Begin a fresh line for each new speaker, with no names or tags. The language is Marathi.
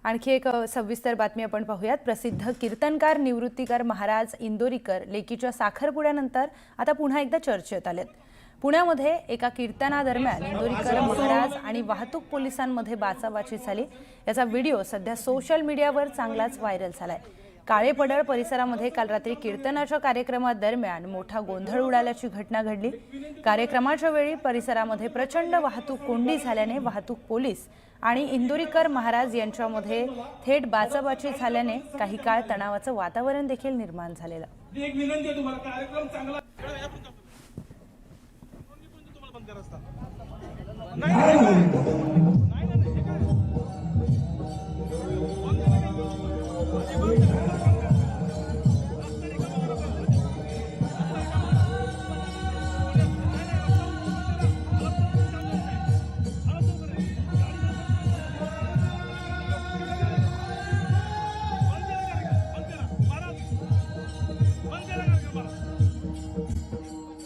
आणखी एक सविस्तर बातमी आपण पाहूयात। प्रसिद्ध कीर्तनकार निवृत्तीकर महाराज इंदोरीकर लेकीच्या साखरपुड्यानंतर आता पुन्हा एकदा चर्चेत आलेत। पुण्यामध्ये एका कीर्तनादरम्यान इंदोरीकर महाराज आणि वाहतूक पोलिसांमध्ये बाचाबाची झाली। याचा व्हिडिओ सध्या सोशल मीडियावर चांगलाच व्हायरल झालाय। काळेपडळ परिसरामध्ये काल रात्री कीर्तनाच्या कार्यक्रमादरम्यान मोठा गोंधळ उडाल्याची घटना घडली। कार्यक्रमाच्या वेळी परिसरामध्ये प्रचंड वाहतूक कोंडी झाल्याने वाहतूक पोलीस आणि इंदोरीकर महाराज यांच्यामध्ये थेट बाचाबाची झाल्याने काही काळ तणावाचं वातावरण देखील निर्माण झालेलं।
एक विनंती आहे तुम्हाला, कार्यक्रम चांगला नाही